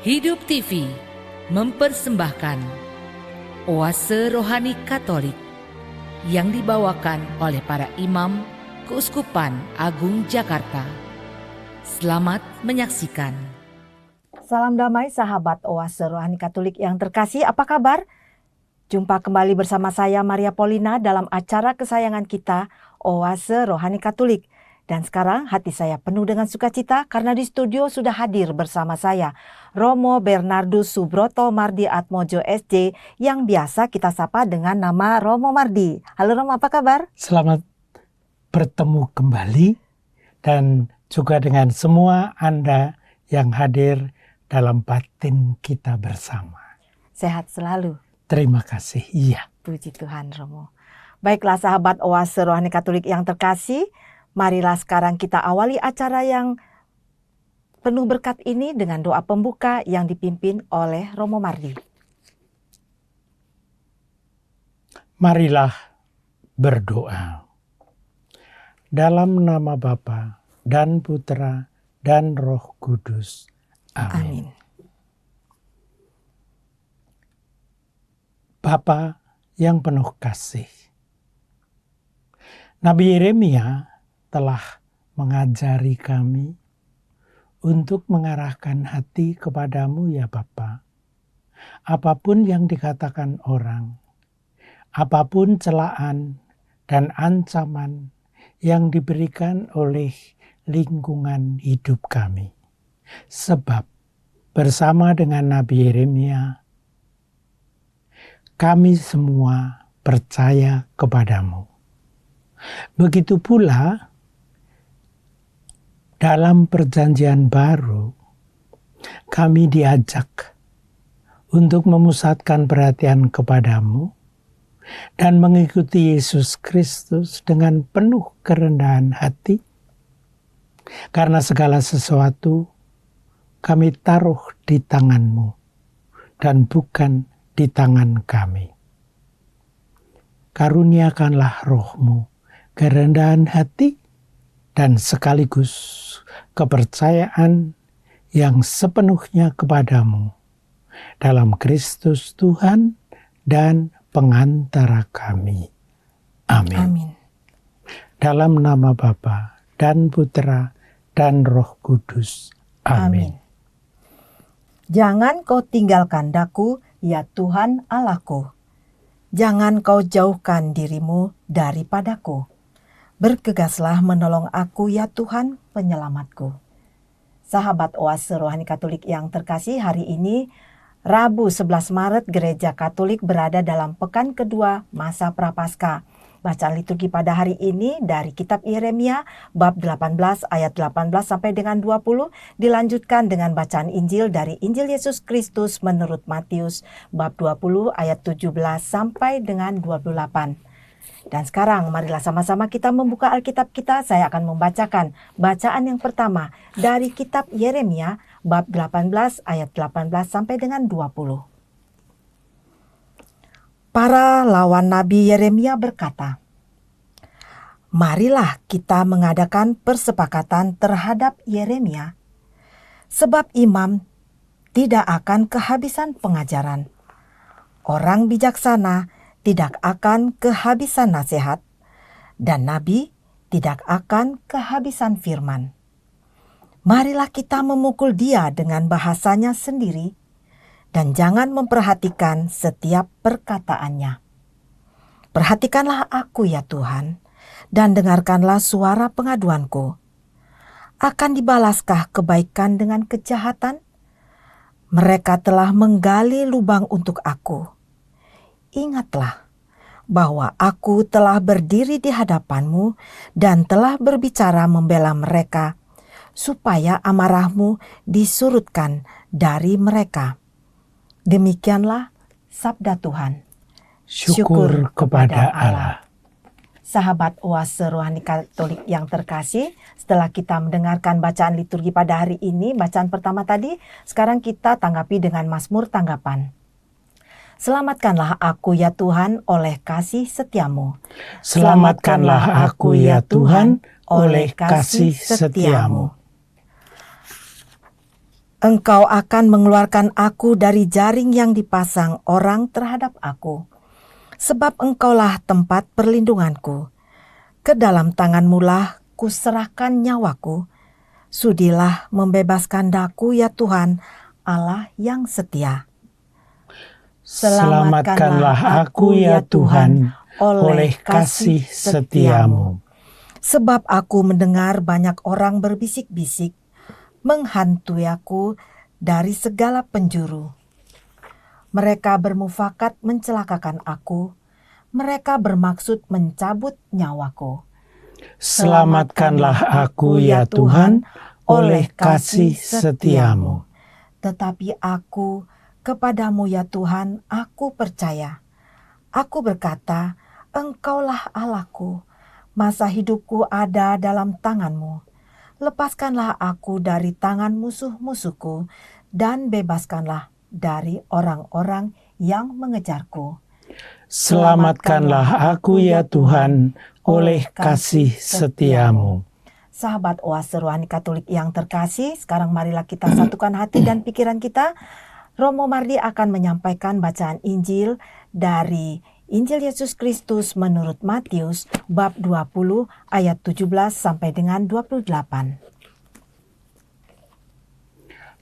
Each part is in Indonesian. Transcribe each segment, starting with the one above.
Hidup TV mempersembahkan Oase Rohani Katolik yang dibawakan oleh para imam Keuskupan Agung Jakarta. Selamat menyaksikan. Salam damai sahabat Oase Rohani Katolik yang terkasih, apa kabar? Jumpa kembali bersama saya Maria Paulina dalam acara kesayangan kita Oase Rohani Katolik. Dan sekarang hati saya penuh dengan sukacita karena di studio sudah hadir bersama saya Romo Bernardus Subroto Mardi Atmojo SJ yang biasa kita sapa dengan nama Romo Mardi. Halo Romo, apa kabar? Selamat bertemu kembali dan juga dengan semua Anda yang hadir dalam batin kita bersama. Sehat selalu. Terima kasih. Iya. Puji Tuhan Romo. Baiklah sahabat Oase Rohani Katolik yang terkasih, marilah sekarang kita awali acara yang penuh berkat ini dengan doa pembuka yang dipimpin oleh Romo Mardi. Marilah berdoa. Dalam nama Bapa dan Putra dan Roh Kudus. Amin. Bapa yang penuh kasih, Nabi Yeremia telah mengajari kami untuk mengarahkan hati kepadamu ya Bapa. Apapun yang dikatakan orang, apapun celaan dan ancaman yang diberikan oleh lingkungan hidup kami. Sebab bersama dengan Nabi Yeremia, kami semua percaya kepadamu. Begitu pula dalam perjanjian baru, kami diajak untuk memusatkan perhatian kepadamu dan mengikuti Yesus Kristus dengan penuh kerendahan hati, karena segala sesuatu kami taruh di tangan-Mu dan bukan di tangan kami. Karuniakanlah roh-Mu, kerendahan hati, dan sekaligus kepercayaan yang sepenuhnya kepadamu dalam Kristus Tuhan dan pengantara kami. Amin. Amin. Dalam nama Bapa dan Putra dan Roh Kudus. Amin. Jangan kau tinggalkan daku, ya Tuhan Allahku. Jangan kau jauhkan dirimu daripadaku. Bergegaslah menolong aku ya Tuhan penyelamatku. Sahabat Oase Rohani Katolik yang terkasih, hari ini Rabu 11 Maret Gereja Katolik berada dalam pekan kedua masa Prapaskah. Bacaan liturgi pada hari ini dari kitab Yeremia bab 18 ayat 18 sampai dengan 20 dilanjutkan dengan bacaan Injil dari Injil Yesus Kristus menurut Matius bab 20 ayat 17 sampai dengan 28. Dan sekarang marilah sama-sama kita membuka Alkitab kita. Saya akan membacakan bacaan yang pertama dari kitab Yeremia bab 18 ayat 18 sampai dengan 20. Para lawan Nabi Yeremia berkata, "Marilah kita mengadakan persepakatan terhadap Yeremia, sebab imam tidak akan kehabisan pengajaran. Orang bijaksana tidak akan kehabisan nasihat, dan nabi tidak akan kehabisan firman. Marilah kita memukul dia dengan bahasanya sendiri, dan jangan memperhatikan setiap perkataannya. Perhatikanlah aku ya Tuhan, dan dengarkanlah suara pengaduanku. Akan dibalaskah kebaikan dengan kejahatan? Mereka telah menggali lubang untuk aku. Ingatlah bahwa aku telah berdiri di hadapanmu dan telah berbicara membela mereka, supaya amarahmu disurutkan dari mereka." Demikianlah sabda Tuhan. Syukur kepada Allah. Sahabat Oase Rohani Katolik yang terkasih, setelah kita mendengarkan bacaan liturgi pada hari ini, bacaan pertama tadi, sekarang kita tanggapi dengan Mazmur tanggapan. Selamatkanlah aku ya Tuhan oleh kasih setiamu. Selamatkanlah aku ya Tuhan oleh kasih setiamu. Engkau akan mengeluarkan aku dari jaring yang dipasang orang terhadap aku. Sebab Engkaulah tempat perlindunganku. Ke dalam tangan-Mu lah kuserahkan nyawaku. Sudilah membebaskan daku ya Tuhan, Allah yang setia. Selamatkanlah aku ya Tuhan oleh kasih setiamu. Sebab aku mendengar banyak orang berbisik-bisik, menghantui aku dari segala penjuru. Mereka bermufakat mencelakakan aku, mereka bermaksud mencabut nyawaku. Selamatkanlah aku ya Tuhan oleh kasih setiamu. Tetapi aku kepadamu ya Tuhan, aku percaya. Aku berkata, Engkaulah Allahku, masa hidupku ada dalam tangan-Mu. Lepaskanlah aku dari tangan musuh-musuhku, dan bebaskanlah dari orang-orang yang mengejarku. Selamatkanlah aku ya Tuhan oleh kasih setiamu. Sahabat Oase Rohani Katolik yang terkasih, sekarang marilah kita satukan hati dan pikiran kita. Romo Mardi akan menyampaikan bacaan Injil dari Injil Yesus Kristus menurut Matius bab 20 ayat 17 sampai dengan 28.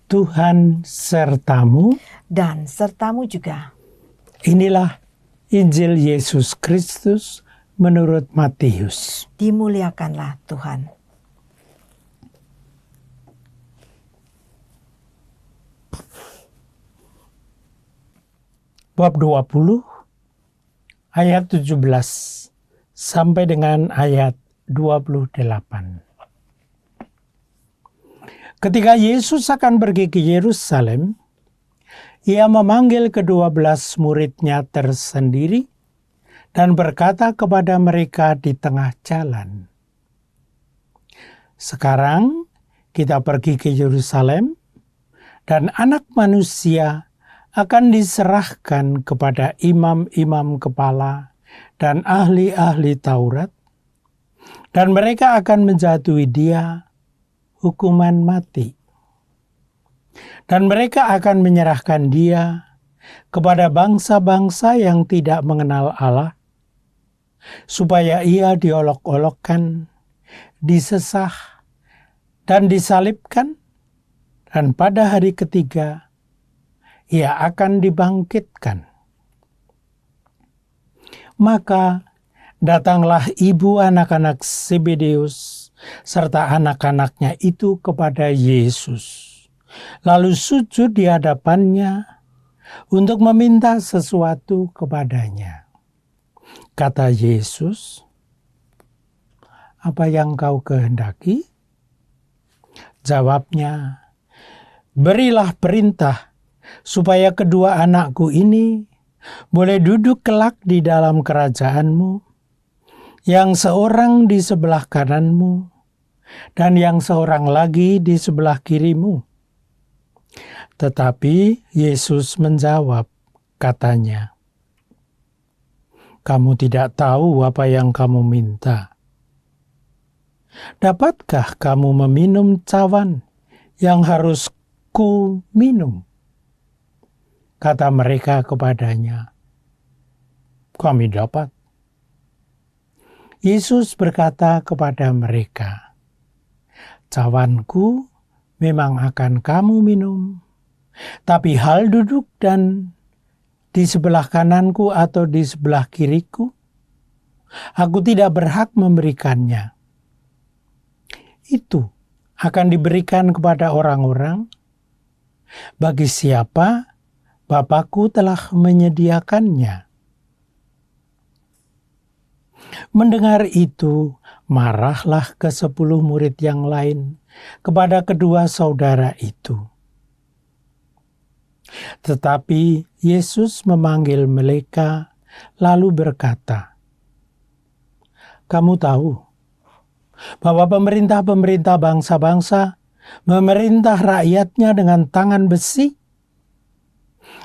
Tuhan sertamu. Dan sertamu juga. Inilah Injil Yesus Kristus menurut Matius. Dimuliakanlah Tuhan. Bab 20 ayat 17 sampai dengan ayat 28. Ketika Yesus akan pergi ke Yerusalem, Ia memanggil ke-12 murid-Nya tersendiri dan berkata kepada mereka di tengah jalan, "Sekarang kita pergi ke Yerusalem, dan Anak Manusia akan diserahkan kepada imam-imam kepala dan ahli-ahli Taurat, dan mereka akan menjatuhi Dia hukuman mati. Dan mereka akan menyerahkan Dia kepada bangsa-bangsa yang tidak mengenal Allah, supaya Ia diolok-olokkan, disesah, dan disalibkan, dan pada hari ketiga Ia akan dibangkitkan. Maka datanglah ibu anak-anak Zebedeus serta anak-anaknya itu kepada Yesus, lalu sujud di hadapannya untuk meminta sesuatu kepadanya. Kata Yesus, "Apa yang kau kehendaki?" Jawabnya, "Berilah perintah supaya kedua anakku ini boleh duduk kelak di dalam kerajaan-Mu, yang seorang di sebelah kanan-Mu, dan yang seorang lagi di sebelah kiri-Mu." Tetapi Yesus menjawab, katanya, "Kamu tidak tahu apa yang kamu minta. Dapatkah kamu meminum cawan yang harus ku minum?" Kata mereka kepadanya, "Kami dapat." Yesus berkata kepada mereka, "Cawanku memang akan kamu minum, tapi hal duduk dan di sebelah kananku atau di sebelah kiriku, aku tidak berhak memberikannya. Itu akan diberikan kepada orang-orang bagi siapa Bapakku telah menyediakannya." Mendengar itu, marahlah ke-10 murid yang lain kepada kedua saudara itu. Tetapi Yesus memanggil mereka lalu berkata, "Kamu tahu bahwa pemerintah-pemerintah bangsa-bangsa memerintah rakyatnya dengan tangan besi,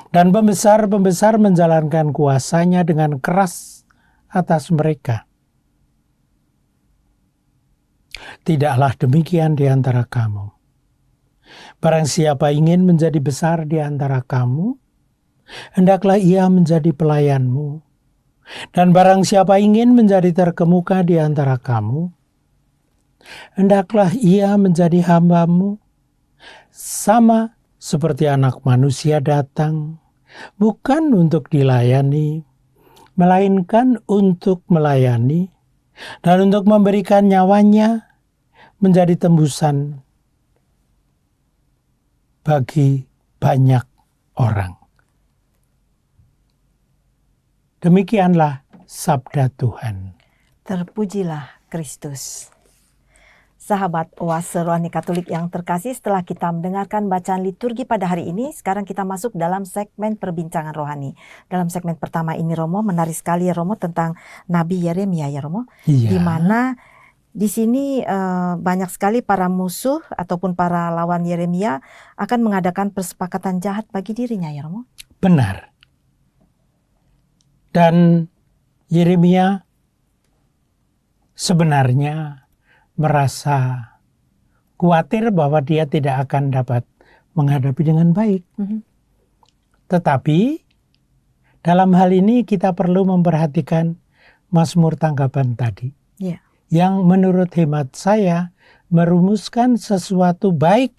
dan pembesar-pembesar menjalankan kuasanya dengan keras atas mereka. Tidaklah demikian di antara kamu. Barang siapa ingin menjadi besar di antara kamu, hendaklah ia menjadi pelayanmu. Dan barang siapa ingin menjadi terkemuka di antara kamu, hendaklah ia menjadi hambamu. Sama seperti Anak Manusia datang, bukan untuk dilayani, melainkan untuk melayani, dan untuk memberikan nyawanya menjadi tembusan bagi banyak orang. Demikianlah sabda Tuhan. Terpujilah Kristus. Sahabat Oase Rohani Katolik yang terkasih, setelah kita mendengarkan bacaan liturgi pada hari ini, sekarang kita masuk dalam segmen perbincangan rohani. Dalam segmen pertama ini, Romo, menarik sekali ya Romo, tentang Nabi Yeremia ya Romo. Iya. Di mana di sini banyak sekali para musuh ataupun para lawan Yeremia akan mengadakan persepakatan jahat bagi dirinya ya Romo. Benar. Dan Yeremia sebenarnya merasa khawatir bahwa dia tidak akan dapat menghadapi dengan baik. Tetapi dalam hal ini kita perlu memperhatikan Mazmur tanggapan tadi. Yeah. Yang menurut hemat saya merumuskan sesuatu baik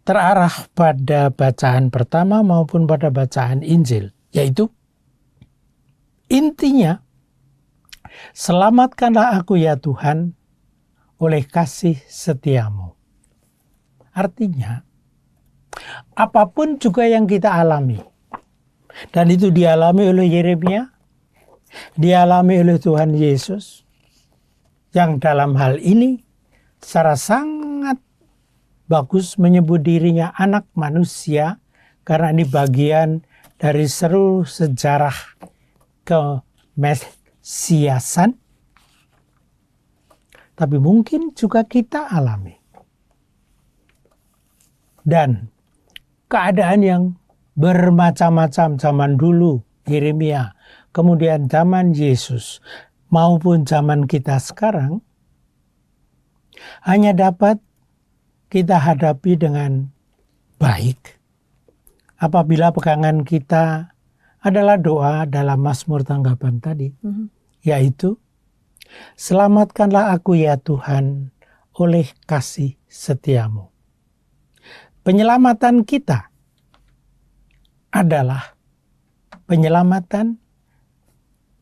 terarah pada bacaan pertama maupun pada bacaan Injil. Yaitu intinya, selamatkanlah aku ya Tuhan oleh kasih setiamu. Artinya, apapun juga yang kita alami, dan itu dialami oleh Yeremia, dialami oleh Tuhan Yesus, yang dalam hal ini secara sangat bagus menyebut dirinya anak manusia, karena ini bagian dari seluruh sejarah kemesiasan. Tapi mungkin juga kita alami. Dan keadaan yang bermacam-macam zaman dulu, Yeremia, kemudian zaman Yesus, maupun zaman kita sekarang, hanya dapat kita hadapi dengan baik apabila pegangan kita adalah doa dalam Mazmur tanggapan tadi, yaitu selamatkanlah aku ya Tuhan oleh kasih setiamu. Penyelamatan kita adalah penyelamatan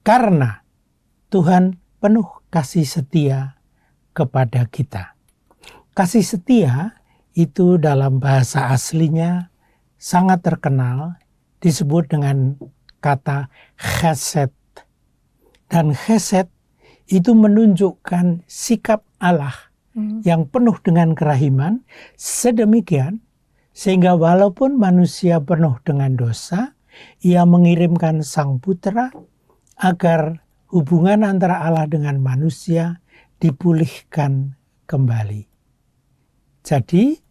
karena Tuhan penuh kasih setia kepada kita. Kasih setia itu dalam bahasa aslinya sangat terkenal, disebut dengan kata chesed. Dan chesed itu menunjukkan sikap Allah yang penuh dengan kerahiman, sedemikian sehingga walaupun manusia penuh dengan dosa, ia mengirimkan Sang Putra agar hubungan antara Allah dengan manusia dipulihkan kembali. Jadi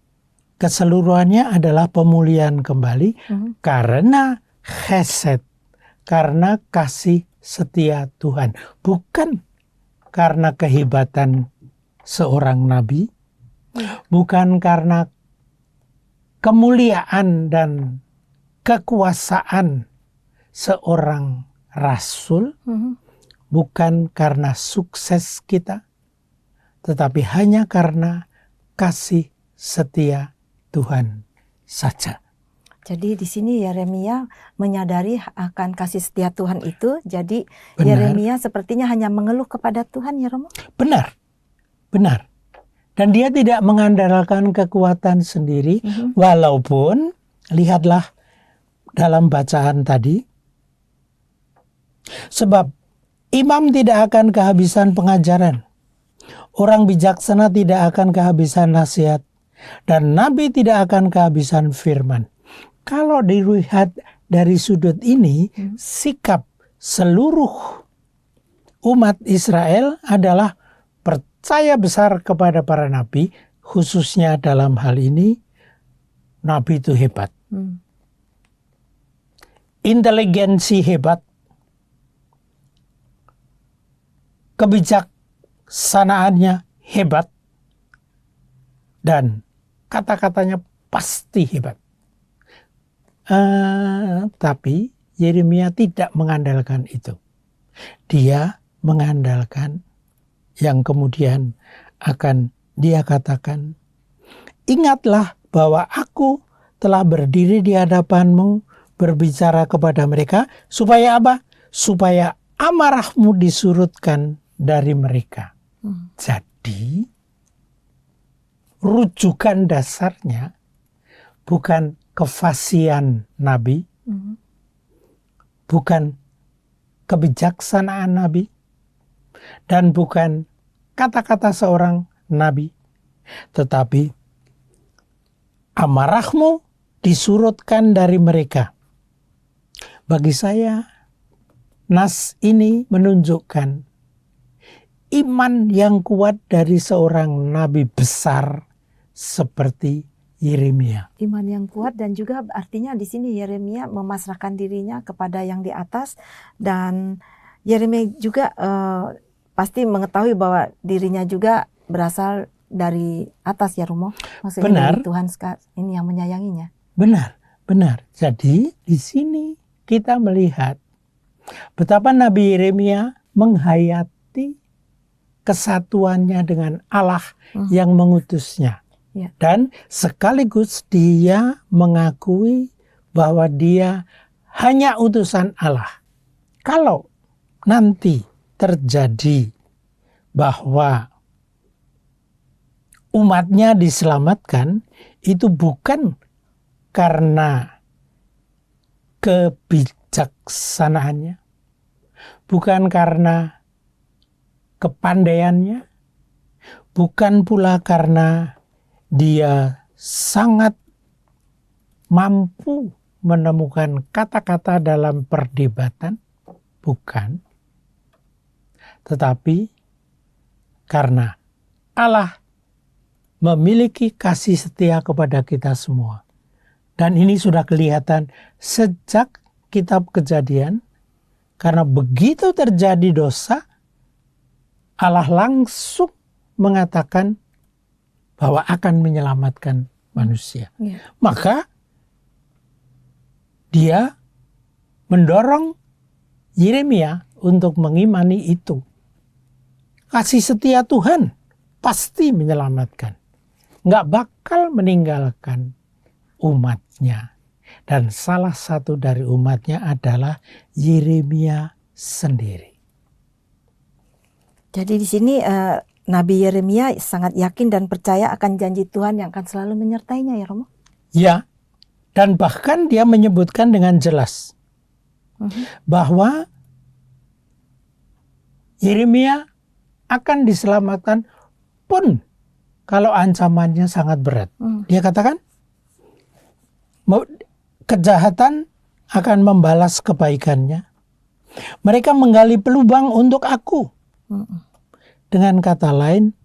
keseluruhannya adalah pemulihan kembali karena chesed, karena kasih setia Tuhan, bukan karena kehebatan seorang nabi, bukan karena kemuliaan dan kekuasaan seorang rasul, bukan karena sukses kita, tetapi hanya karena kasih setia Tuhan saja. Jadi di sini Yeremia menyadari akan kasih setia Tuhan itu. Jadi Benar. Yeremia sepertinya hanya mengeluh kepada Tuhan ya Romo. Benar. Dan dia tidak mengandalkan kekuatan sendiri, walaupun lihatlah dalam bacaan tadi, sebab imam tidak akan kehabisan pengajaran, orang bijaksana tidak akan kehabisan nasihat, dan nabi tidak akan kehabisan firman. Kalau dilihat dari sudut ini, sikap seluruh umat Israel adalah percaya besar kepada para nabi, khususnya dalam hal ini, nabi itu hebat. Inteligensi hebat, kebijaksanaannya hebat, dan kata-katanya pasti hebat. Tapi Yeremia tidak mengandalkan itu. Dia mengandalkan yang kemudian akan dia katakan, ingatlah bahwa aku telah berdiri di hadapanmu, berbicara kepada mereka, supaya apa? Supaya amarahmu disurutkan dari mereka. Jadi, rujukan dasarnya bukan kefasihan Nabi, bukan kebijaksanaan Nabi, dan bukan kata-kata seorang Nabi, tetapi amarahmu disurutkan dari mereka. Bagi saya, nas ini menunjukkan iman yang kuat dari seorang nabi besar seperti Yeremia. Iman yang kuat, dan juga artinya di sini Yeremia memasrahkan dirinya kepada yang di atas, dan Yeremia juga pasti mengetahui bahwa dirinya juga berasal dari atas ya Romo. Maksudnya Benar. dari Tuhan ini yang menyayanginya. Benar. Jadi di sini kita melihat betapa Nabi Yeremia menghayati kesatuannya dengan Allah yang mengutusnya. Ya. Dan sekaligus dia mengakui bahwa dia hanya utusan Allah. Kalau nanti terjadi bahwa umatnya diselamatkan, itu bukan karena kebijaksanaannya, bukan karena kepandaiannya, bukan pula karena dia sangat mampu menemukan kata-kata dalam perdebatan, bukan. Tetapi karena Allah memiliki kasih setia kepada kita semua. Dan ini sudah kelihatan sejak kitab Kejadian, karena begitu terjadi dosa, Allah langsung mengatakan bahwa akan menyelamatkan manusia. Ya. Maka dia mendorong Yeremia untuk mengimani itu. Kasih setia Tuhan pasti menyelamatkan. Nggak bakal meninggalkan umatnya. Dan salah satu dari umatnya adalah Yeremia sendiri. Jadi di sini Nabi Yeremia sangat yakin dan percaya akan janji Tuhan yang akan selalu menyertainya ya Romo? Ya, dan bahkan dia menyebutkan dengan jelas bahwa Yeremia akan diselamatkan pun kalau ancamannya sangat berat. Dia katakan, kejahatan akan membalas kebaikannya. Mereka menggali pelubang untuk aku. Dengan kata lain,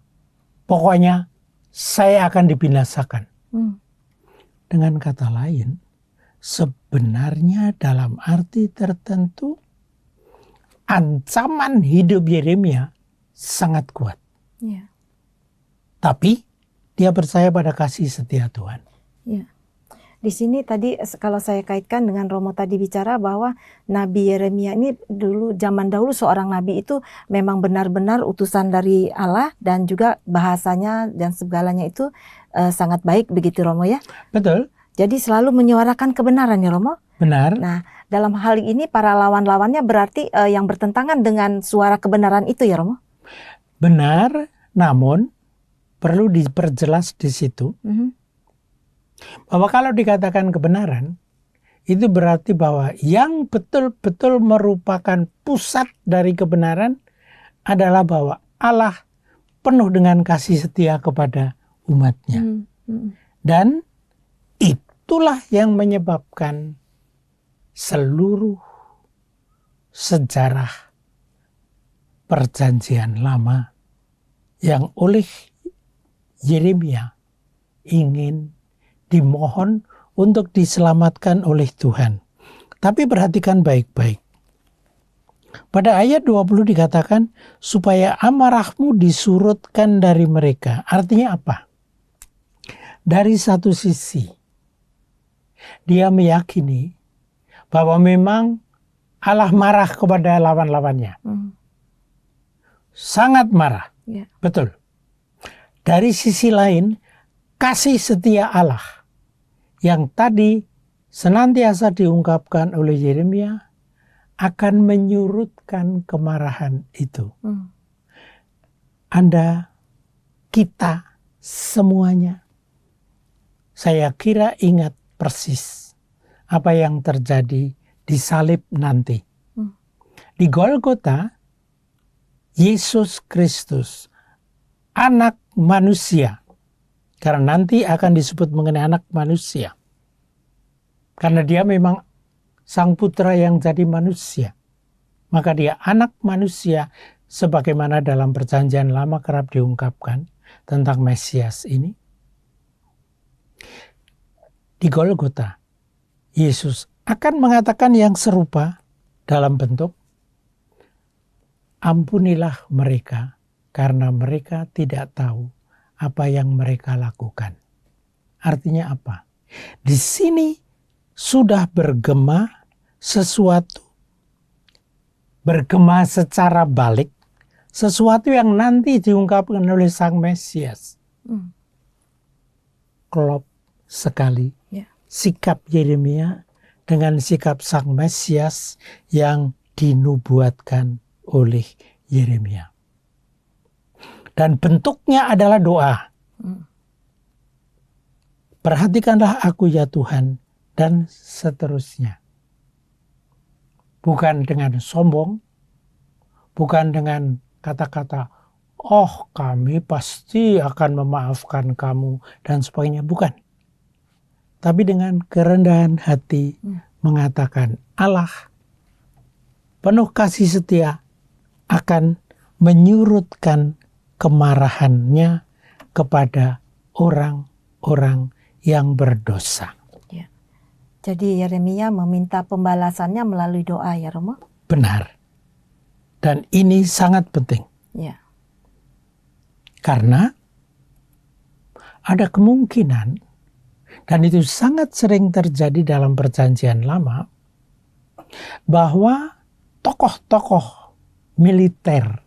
pokoknya saya akan dibinasakan. Dengan kata lain, sebenarnya dalam arti tertentu, ancaman hidup Yeremia sangat kuat. Ya. Tapi dia percaya pada kasih setia Tuhan. Ya. Di sini tadi kalau saya kaitkan dengan Romo tadi bicara bahwa Nabi Yeremia ini dulu, zaman dahulu seorang nabi itu memang benar-benar utusan dari Allah, dan juga bahasanya dan segalanya itu sangat baik begitu Romo ya. Betul. Jadi selalu menyuarakan kebenaran ya Romo. Benar. Nah, dalam hal ini para lawan-lawannya berarti yang bertentangan dengan suara kebenaran itu ya Romo. Benar, namun perlu diperjelas di situ bahwa kalau dikatakan kebenaran, itu berarti bahwa yang betul-betul merupakan pusat dari kebenaran adalah bahwa Allah penuh dengan kasih setia kepada umatnya. Dan itulah yang menyebabkan seluruh sejarah perjanjian lama yang oleh Yeremia ingin dimohon untuk diselamatkan oleh Tuhan. Tapi perhatikan baik-baik. Pada ayat 20 dikatakan, supaya amarahmu disurutkan dari mereka. Artinya apa? dari satu sisi dia meyakini bahwa memang Allah marah kepada lawan-lawannya. Sangat marah. Ya. Betul. Dari sisi lain, kasih setia Allah yang tadi senantiasa diungkapkan oleh Yeremia akan menyurutkan kemarahan itu. Anda, kita, semuanya, saya kira ingat persis apa yang terjadi di salib nanti. Di Golgota, Yesus Kristus, anak manusia, karena nanti akan disebut mengenai anak manusia. Karena dia memang sang putra yang jadi manusia. Maka dia anak manusia sebagaimana dalam perjanjian lama kerap diungkapkan tentang Mesias ini. Di Golgota, Yesus akan mengatakan yang serupa dalam bentuk, ampunilah mereka karena mereka tidak tahu apa yang mereka lakukan. Artinya apa? Di sini sudah bergema sesuatu, bergema secara balik, sesuatu yang nanti diungkapkan oleh sang Mesias. Klop sekali sikap Yeremia dengan sikap sang Mesias yang dinubuatkan oleh Yeremia. Dan bentuknya adalah doa. Perhatikanlah aku ya Tuhan, dan seterusnya. Bukan dengan sombong, bukan dengan kata-kata, oh kami pasti akan memaafkan kamu, dan sebagainya. Bukan. Tapi dengan kerendahan hati mengatakan Allah penuh kasih setia akan menyurutkan kemarahannya kepada orang-orang yang berdosa. Ya. Jadi Yeremia meminta pembalasannya melalui doa ya Romo? Benar. Dan ini sangat penting. Ya. Karena ada kemungkinan, dan itu sangat sering terjadi dalam perjanjian lama, bahwa tokoh-tokoh militer,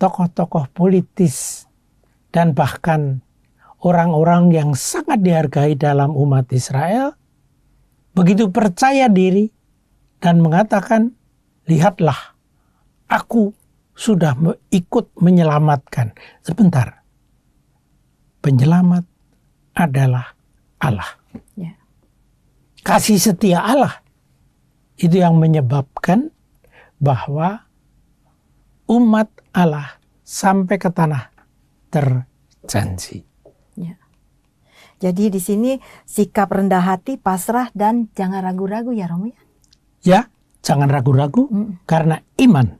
tokoh-tokoh politis, dan bahkan orang-orang yang sangat dihargai dalam umat Israel, begitu percaya diri dan mengatakan, lihatlah, aku sudah ikut menyelamatkan. Sebentar, penyelamat adalah Allah. Ya. Kasih setia Allah itu yang menyebabkan bahwa umat Allah sampai ke tanah terjanji. Ya. Jadi di sini sikap rendah hati, pasrah, dan jangan ragu-ragu ya Romo ya? Ya, jangan ragu-ragu karena iman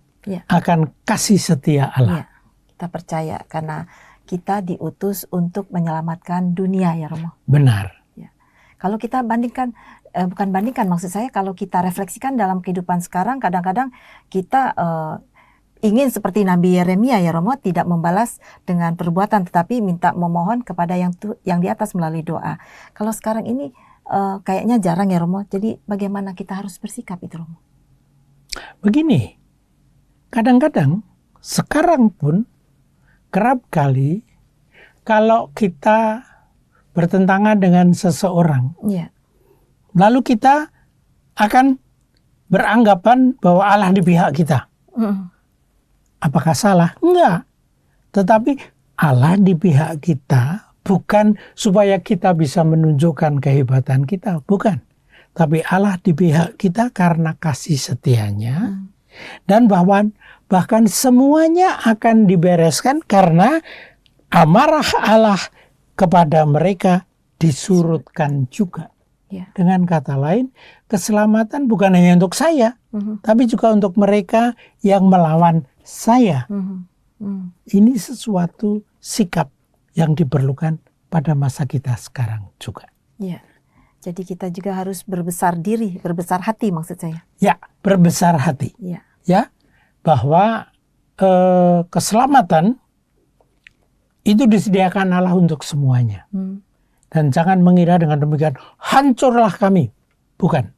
akan kasih setia Allah. Ya, kita percaya karena kita diutus untuk menyelamatkan dunia ya Romo. Benar. Ya. Kalau kita bandingkan, bukan bandingkan, maksud saya kalau kita refleksikan dalam kehidupan sekarang, kadang-kadang kita ingin seperti Nabi Yeremia ya Romo, tidak membalas dengan perbuatan tetapi minta memohon kepada yang di atas melalui doa. Kalau sekarang ini kayaknya jarang ya Romo. Jadi bagaimana kita harus bersikap itu Romo? Begini, kadang-kadang sekarang pun kerap kali kalau kita bertentangan dengan seseorang, lalu kita akan beranggapan bahwa Allah di pihak kita. Apakah salah? Enggak. Tetapi Allah di pihak kita bukan supaya kita bisa menunjukkan kehebatan kita, bukan. Tapi Allah di pihak kita karena kasih setianya, dan bahkan semuanya akan dibereskan karena amarah Allah kepada mereka disurutkan juga. Dengan kata lain, keselamatan bukan hanya untuk saya, tapi juga untuk mereka yang melawan saya. Ini sesuatu sikap yang diperlukan pada masa kita sekarang juga. Ya. Jadi kita juga harus berbesar diri, berbesar hati maksud saya. Ya, berbesar hati. Ya, bahwa keselamatan itu disediakan Allah untuk semuanya. Dan jangan mengira dengan demikian, hancurlah kami. Bukan.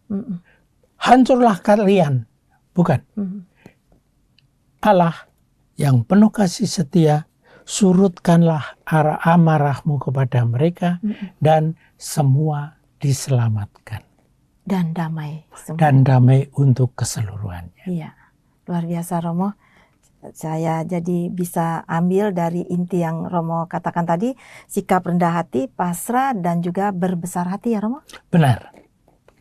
Hancurlah kalian. Bukan. Allah yang penuh kasih setia, surutkanlah amarahmu kepada mereka, dan semua diselamatkan. Dan damai. Dan damai untuk keseluruhannya. Iya, luar biasa Romo. Saya jadi bisa ambil dari inti yang Romo katakan tadi, sikap rendah hati, pasrah, dan juga berbesar hati ya Romo? Benar,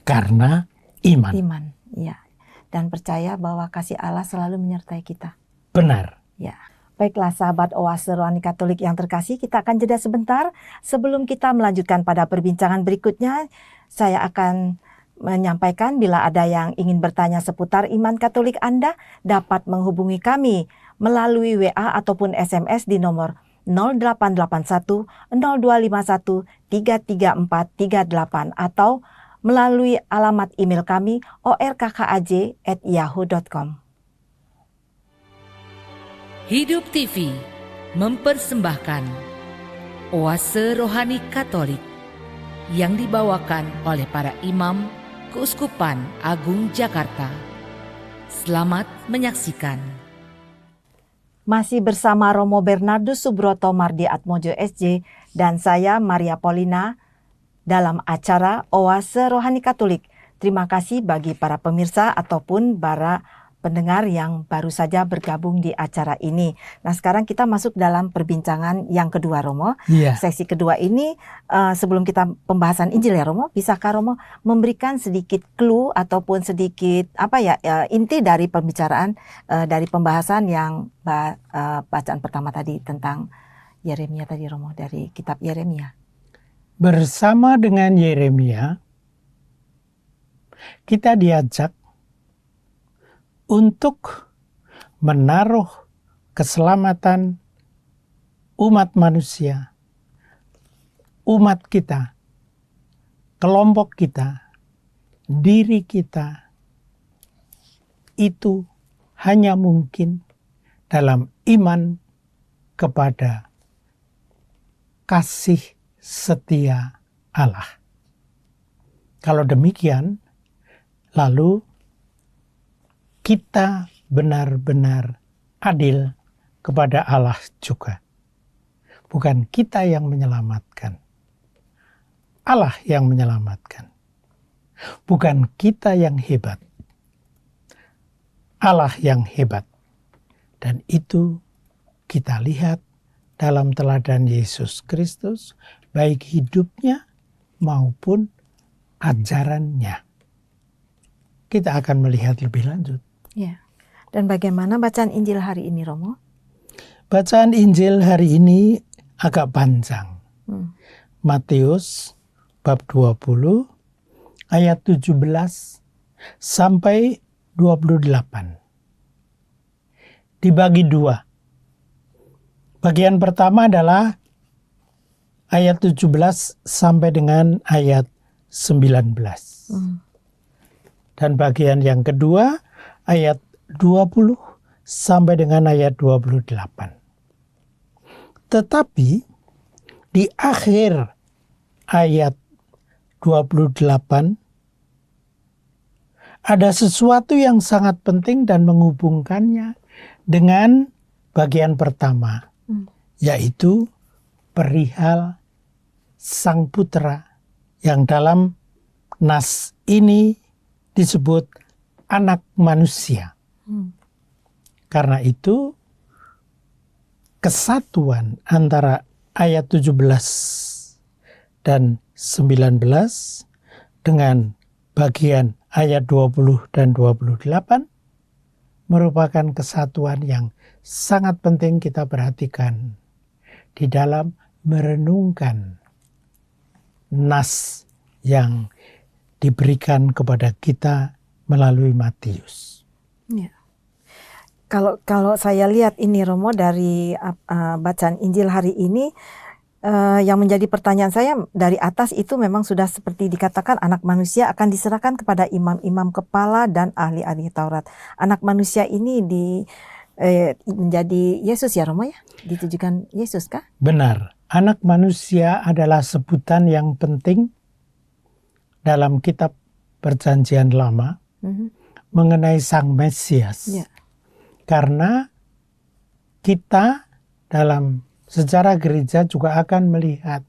karena iman. Iman, iya. Dan percaya bahwa kasih Allah selalu menyertai kita. Benar. Ya. Baiklah sahabat Oase Rohani Katolik yang terkasih, kita akan jeda sebentar. Sebelum kita melanjutkan pada perbincangan berikutnya, saya akan menyampaikan bila ada yang ingin bertanya seputar iman Katolik Anda dapat menghubungi kami melalui WA ataupun SMS di nomor 0881 0251 33438 atau melalui alamat email kami orkkaj@yahoo.com. Hidup TV mempersembahkan Oase Rohani Katolik yang dibawakan oleh para imam Keuskupan Agung Jakarta. Selamat menyaksikan. Masih bersama Romo Bernardus Subroto Mardi Atmojo SJ dan saya Maria Paulina dalam acara Oase Rohani Katolik. Terima kasih bagi para pemirsa ataupun para pendengar yang baru saja bergabung di acara ini. Nah, sekarang kita masuk dalam perbincangan yang kedua, Romo. Iya. Sesi kedua ini, sebelum kita pembahasan Injil ya, Romo, bisakah Romo memberikan sedikit clue ataupun sedikit inti dari pembicaraan dari pembahasan yang bacaan pertama tadi tentang Yeremia tadi, Romo, dari kitab Yeremia. Bersama dengan Yeremia, kita diajak untuk menaruh keselamatan umat manusia, umat kita, kelompok kita, diri kita, itu hanya mungkin dalam iman kepada kasih setia Allah. Kalau demikian, lalu kita benar-benar adil kepada Allah juga. Bukan kita yang menyelamatkan. Allah yang menyelamatkan. Bukan kita yang hebat. Allah yang hebat. Dan itu kita lihat dalam teladan Yesus Kristus, baik hidupnya maupun ajarannya. Kita akan melihat lebih lanjut. Ya. Dan bagaimana bacaan Injil hari ini, Romo? Bacaan Injil hari ini agak panjang. Matius bab 20 ayat 17 sampai 28. Dibagi dua. Bagian pertama adalah ayat 17 sampai dengan ayat 19. Dan bagian yang kedua ayat 20 sampai dengan ayat 28. Tetapi di akhir ayat 28 ada sesuatu yang sangat penting dan menghubungkannya dengan bagian pertama, yaitu perihal Sang Putra yang dalam nas ini disebut anak manusia. Karena itu kesatuan antara ayat 17 dan 19 dengan bagian ayat 20 dan 28 merupakan kesatuan yang sangat penting kita perhatikan di dalam merenungkan nas yang diberikan kepada kita melalui Matius. Ya. Kalau saya lihat ini, Romo, dari bacaan Injil hari ini, yang menjadi pertanyaan saya dari atas itu memang sudah seperti dikatakan anak manusia akan diserahkan kepada imam-imam kepala dan ahli-ahli Taurat. Anak manusia ini menjadi Yesus ya Romo ya? Ditujukan Yesus kah? Benar, anak manusia adalah sebutan yang penting dalam kitab Perjanjian Lama mengenai Sang Mesias. Ya. Karena kita dalam sejarah gereja juga akan melihat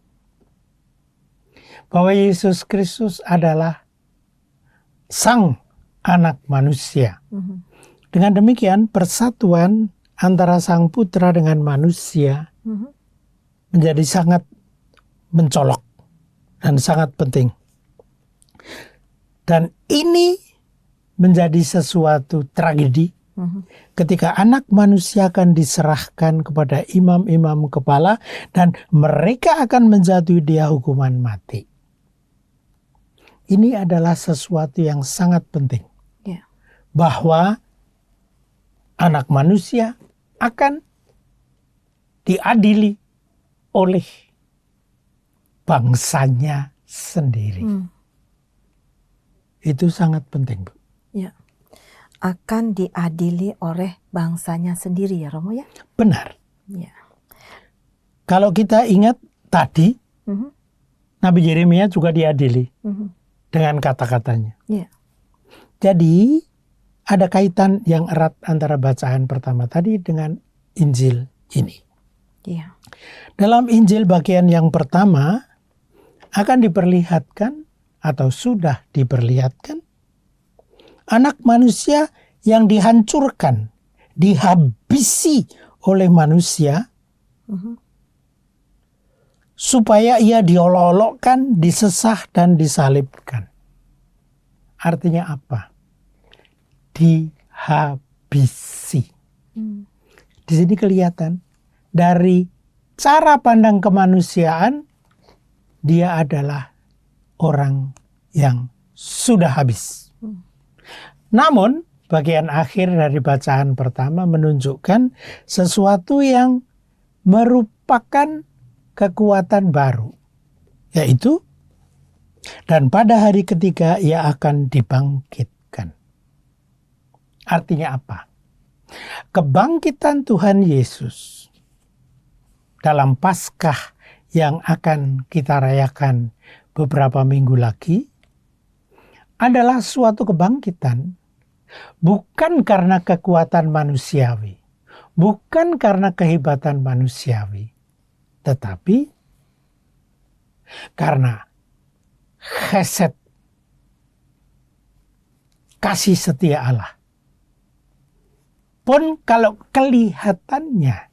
bahwa Yesus Kristus adalah Sang Anak Manusia. Dengan demikian persatuan antara Sang Putra dengan manusia menjadi sangat mencolok dan sangat penting. Dan ini menjadi sesuatu tragedi ketika anak manusia akan diserahkan kepada imam-imam kepala dan mereka akan menjatuhi dia hukuman mati. Ini adalah sesuatu yang sangat penting. Ya. Bahwa anak manusia akan diadili oleh bangsanya sendiri. Itu sangat penting, Bu. Ya. Akan diadili oleh bangsanya sendiri ya Romo ya? Benar. Ya. Kalau kita ingat tadi, Nabi Yeremia juga diadili dengan kata-katanya. Ya. Jadi ada kaitan yang erat antara bacaan pertama tadi dengan Injil ini. Ya. Dalam Injil bagian yang pertama akan diperlihatkan atau sudah diperlihatkan anak manusia yang dihancurkan, dihabisi oleh manusia supaya ia diolok-olokkan, disesah dan disalibkan. Artinya apa? Dihabisi. Di sini kelihatan dari cara pandang kemanusiaan dia adalah orang yang sudah habis. Namun bagian akhir dari bacaan pertama menunjukkan sesuatu yang merupakan kekuatan baru, yaitu dan pada hari ketiga ia akan dibangkitkan. Artinya apa? Kebangkitan Tuhan Yesus dalam Paskah yang akan kita rayakan beberapa minggu lagi adalah suatu kebangkitan bukan karena kekuatan manusiawi, bukan karena kehebatan manusiawi, tetapi karena chesed, kasih setia Allah. Pun kalau kelihatannya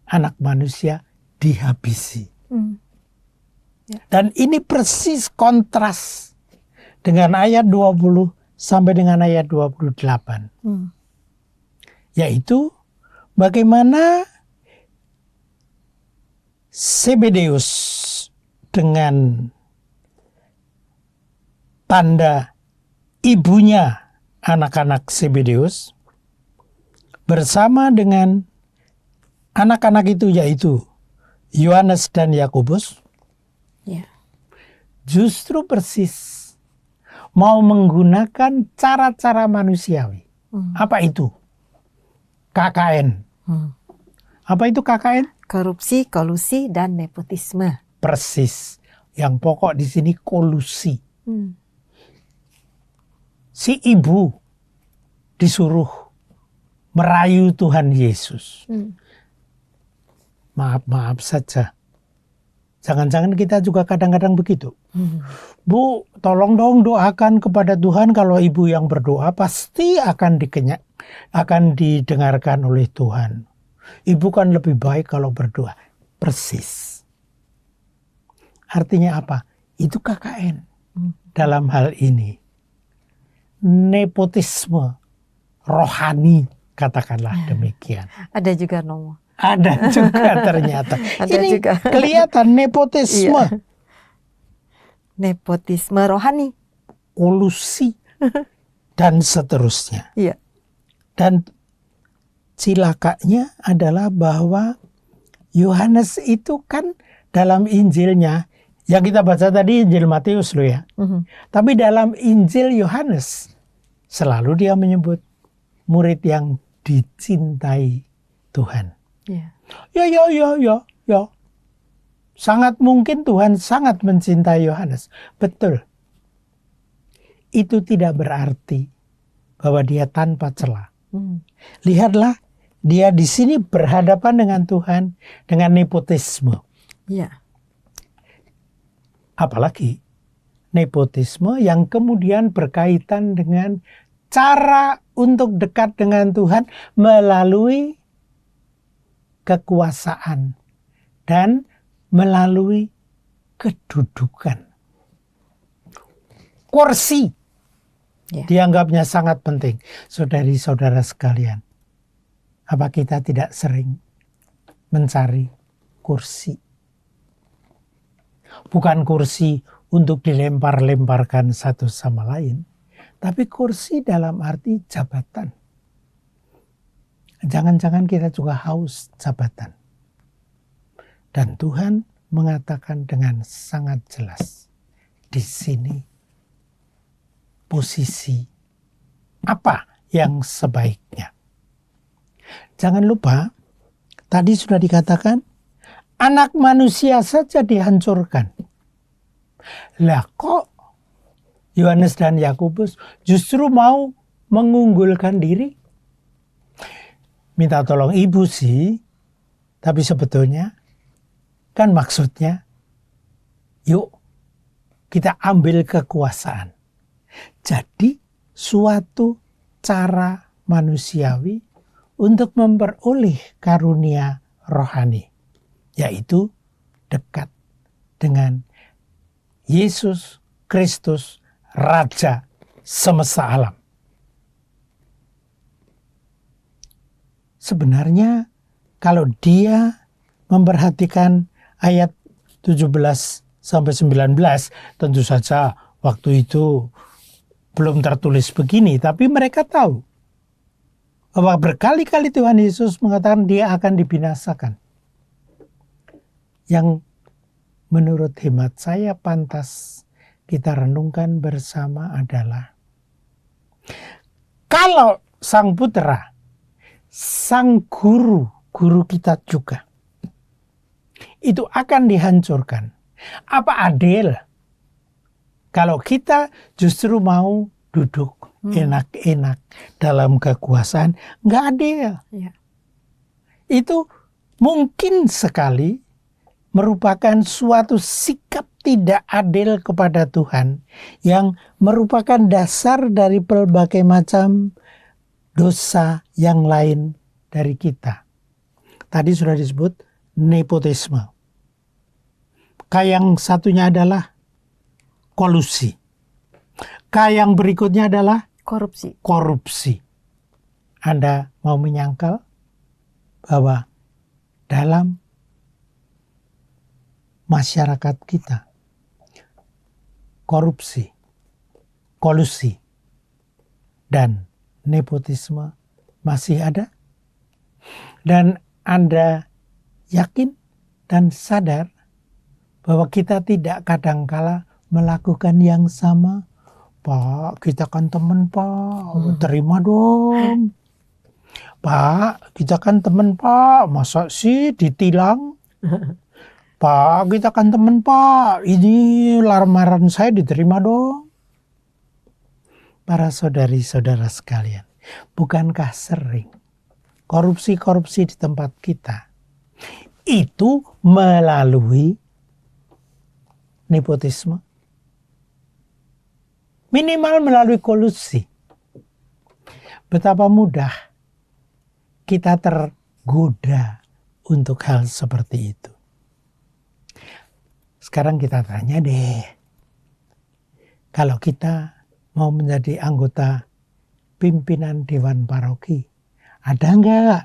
anak manusia dihabisi. Dan ini persis kontras dengan ayat 20 sampai dengan ayat 28. Yaitu bagaimana Zebedeus dengan tanda ibunya anak-anak Zebedeus bersama dengan anak-anak itu yaitu Yohanes dan Yakobus justru persis mau menggunakan cara-cara manusiawi. Apa itu? KKN. Apa itu KKN? Korupsi, kolusi, dan nepotisme. Persis. Yang pokok di sini kolusi. Si ibu disuruh merayu Tuhan Yesus. Maaf saja. Jangan-jangan kita juga kadang-kadang begitu. Bu, tolong dong doakan kepada Tuhan, kalau ibu yang berdoa pasti akan didengarkan oleh Tuhan. Ibu kan lebih baik kalau berdoa. Persis. Artinya apa? Itu KKN. Dalam hal ini. Nepotisme rohani, katakanlah demikian. Ada juga Romo. Ada juga ternyata. Ada ini juga. Kelihatan nepotisme. Iya. Nepotisme rohani. Kolusi. Dan seterusnya. Iya. Dan cilakanya adalah bahwa Yohanes itu kan dalam Injilnya, yang kita baca tadi Injil Matius loh ya. Tapi dalam Injil Yohanes selalu dia menyebut murid yang dicintai Tuhan. Ya. Ya. Sangat mungkin Tuhan sangat mencintai Yohanes. Betul. Itu tidak berarti bahwa dia tanpa celah. Lihatlah, dia di sini berhadapan dengan Tuhan dengan nepotisme. Ya. Apalagi nepotisme yang kemudian berkaitan dengan cara untuk dekat dengan Tuhan melalui kekuasaan dan melalui kedudukan. Kursi dianggapnya sangat penting. Saudari-saudara sekalian, apa kita tidak sering mencari kursi? Bukan kursi untuk dilempar-lemparkan satu sama lain, tapi kursi dalam arti jabatan. Jangan-jangan kita juga haus jabatan. Dan Tuhan mengatakan dengan sangat jelas, di sini posisi apa yang sebaiknya. Jangan lupa, tadi sudah dikatakan, anak manusia saja dihancurkan. Lah kok Yohanes dan Yakobus justru mau mengunggulkan diri? Minta tolong ibu sih, tapi sebetulnya kan maksudnya, yuk kita ambil kekuasaan. Jadi suatu cara manusiawi untuk memperoleh karunia rohani, yaitu dekat dengan Yesus Kristus, Raja semesta alam. Sebenarnya kalau dia memperhatikan ayat 17-19, tentu saja waktu itu belum tertulis begini, tapi mereka tahu bahwa berkali-kali Tuhan Yesus mengatakan dia akan dibinasakan. Yang menurut hemat saya pantas kita renungkan bersama adalah, kalau sang putra, sang guru kita juga, itu akan dihancurkan. Apa adil kalau kita justru mau duduk enak-enak dalam kekuasaan? Nggak adil. Ya. Itu mungkin sekali merupakan suatu sikap tidak adil kepada Tuhan yang merupakan dasar dari berbagai macam dosa yang lain dari kita. Tadi sudah disebut nepotisme. Yang satunya adalah kolusi. Yang berikutnya adalah korupsi. Anda mau menyangkal bahwa dalam masyarakat kita korupsi, kolusi, dan nepotisme masih ada? Dan Anda yakin dan sadar bahwa kita tidak kadangkala melakukan yang sama? Pak, kita kan teman Pak, terima dong. Pak, kita kan teman Pak, masa sih ditilang? Pak, kita kan teman Pak, ini lamaran saya diterima dong. Para saudari-saudara sekalian, bukankah sering korupsi-korupsi di tempat kita itu melalui nepotisme? Minimal melalui kolusi. Betapa mudah kita tergoda untuk hal seperti itu. Sekarang kita tanya deh, kalau kita mau menjadi anggota pimpinan Dewan Paroki, ada nggak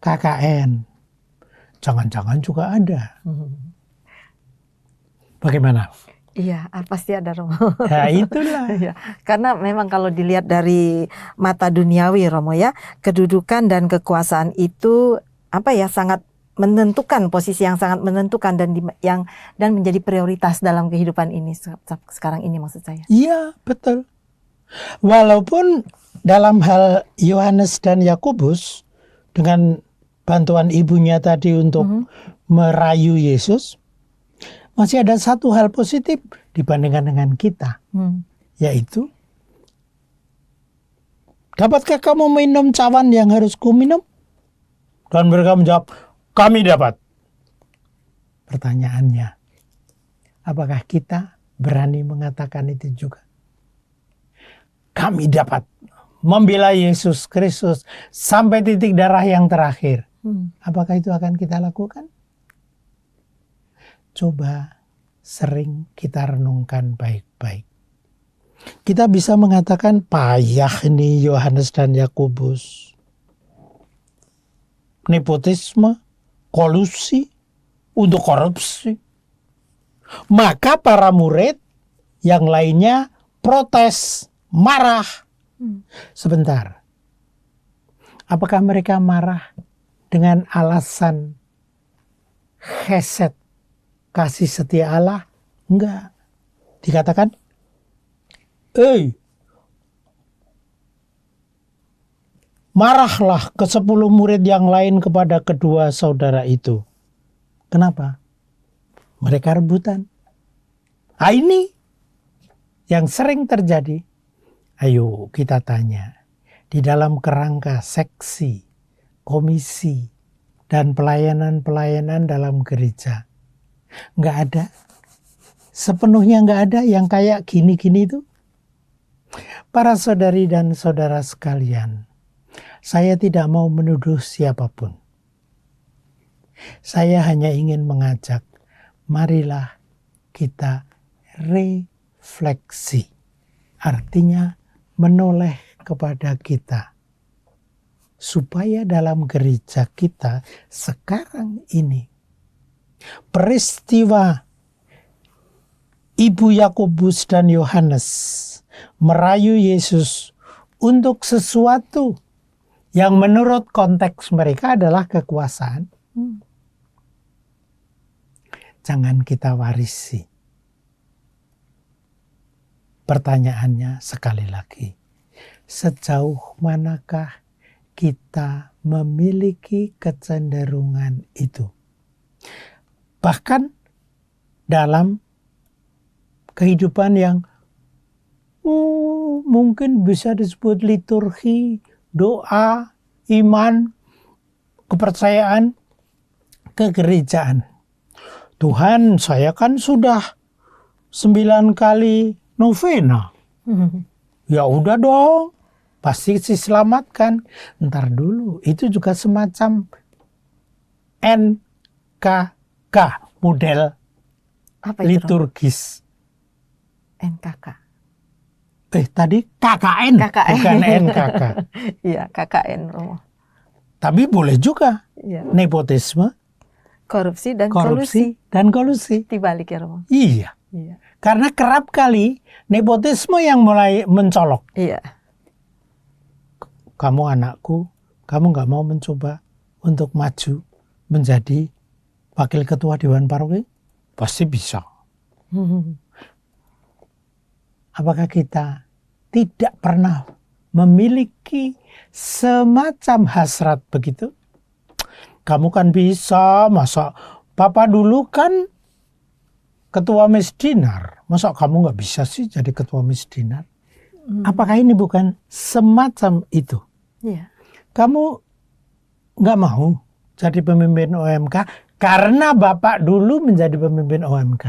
KKN? Jangan-jangan juga ada. Bagaimana? Iya, pasti ada, Romo. Ya itulah. Ya, karena memang kalau dilihat dari mata duniawi, Romo, ya, kedudukan dan kekuasaan itu sangat menentukan, posisi yang sangat menentukan dan menjadi prioritas dalam kehidupan ini sekarang ini, maksud saya. Iya, betul. Walaupun dalam hal Yohanes dan Yakobus dengan bantuan ibunya tadi untuk merayu Yesus, masih ada satu hal positif dibandingkan dengan kita, yaitu, dapatkah kamu minum cawan yang harus kuminum? Dan mereka menjawab, kami dapat. Pertanyaannya, apakah kita berani mengatakan itu juga? Kami dapat membela Yesus Kristus sampai titik darah yang terakhir. Apakah itu akan kita lakukan? Coba sering kita renungkan baik-baik. Kita bisa mengatakan payah ini Yohanes dan Yakobus. Nepotisme, kolusi, untuk korupsi. Maka para murid yang lainnya protes, marah. Sebentar. Apakah mereka marah dengan alasan chesed, kasih setia Allah? Enggak. Dikatakan, marahlah ke-10 murid yang lain kepada kedua saudara itu. Kenapa? Mereka rebutan. Ini yang sering terjadi. Ayo kita tanya. Di dalam kerangka seksi, komisi, dan pelayanan-pelayanan dalam gereja. Nggak ada. Sepenuhnya nggak ada yang kayak gini-gini itu. Para saudari dan saudara sekalian, saya tidak mau menuduh siapapun. Saya hanya ingin mengajak, marilah kita refleksi. Artinya menoleh kepada kita. Supaya dalam gereja kita sekarang ini, peristiwa Ibu Yakobus dan Yohanes merayu Yesus untuk sesuatu yang menurut konteks mereka adalah kekuasaan. Jangan kita warisi. Pertanyaannya sekali lagi, sejauh manakah kita memiliki kecenderungan itu? Bahkan dalam kehidupan yang mungkin bisa disebut liturgi, doa, iman, kepercayaan, kegerejaan. Tuhan, saya kan sudah 9 kali novena. Ya udah dong, pasti diselamatkan. Ntar dulu, itu juga semacam NKK, model Apa itu, liturgis. NKK. Tadi KKN, bukan NKK. Iya, KKN Romo. Tapi boleh juga Iya. nepotisme, Korupsi dan korupsi, kolusi. dan kolusi. Dibalik ya Romo. Iya. Iya. Karena kerap kali nepotisme yang mulai mencolok. Iya. Kamu anakku, kamu nggak mau mencoba untuk maju menjadi wakil ketua Dewan Paroki? Pasti bisa. Apakah kita tidak pernah memiliki semacam hasrat begitu? Kamu kan bisa, masa Papa dulu kan ketua Mesdinar, masa kamu nggak bisa sih jadi ketua Mesdinar? Apakah ini bukan semacam itu? Iya. Kamu nggak mau jadi pemimpin OMK karena Bapak dulu menjadi pemimpin OMK.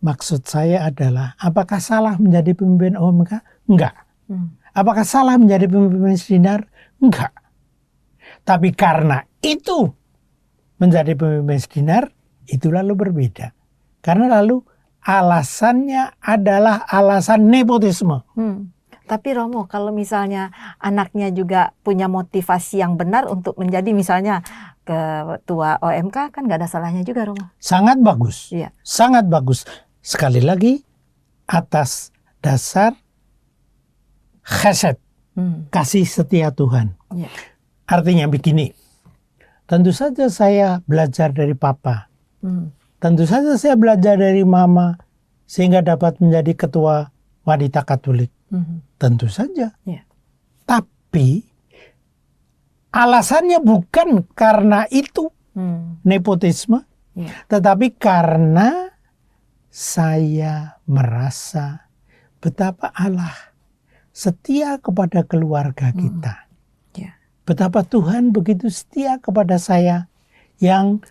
Maksud saya adalah, apakah salah menjadi pemimpin OMK? Enggak. Apakah salah menjadi pemimpin Mesdinar? Enggak. Tapi karena itu menjadi pemimpin Mesdinar, itu lalu berbeda. Karena lalu alasannya adalah alasan nepotisme. Tapi Romo, kalau misalnya anaknya juga punya motivasi yang benar untuk menjadi misalnya ketua OMK, kan nggak ada salahnya juga Romo. Sangat bagus. Iya. Sangat bagus. Sekali lagi, atas dasar chesed, kasih setia Tuhan. Iya. Artinya begini, tentu saja saya belajar dari Papa. Tentu saja saya belajar dari Mama sehingga dapat menjadi ketua wanita Katolik. Tentu saja. Iya. Tapi alasannya bukan karena itu nepotisme, tetapi karena saya merasa betapa Allah setia kepada keluarga kita. Betapa Tuhan begitu setia kepada saya yang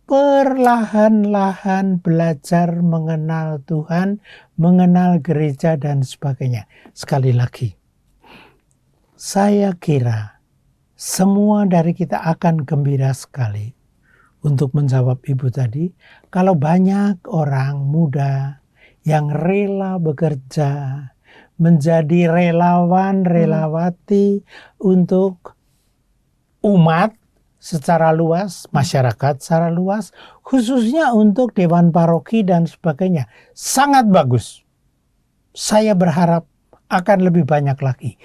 perlahan-lahan belajar mengenal Tuhan, mengenal gereja dan sebagainya. Sekali lagi, saya kira semua dari kita akan gembira sekali untuk menjawab Ibu tadi, kalau banyak orang muda yang rela bekerja, menjadi relawan, relawati untuk umat secara luas, masyarakat secara luas, khususnya untuk dewan paroki dan sebagainya. Sangat bagus. Saya berharap akan lebih banyak lagi.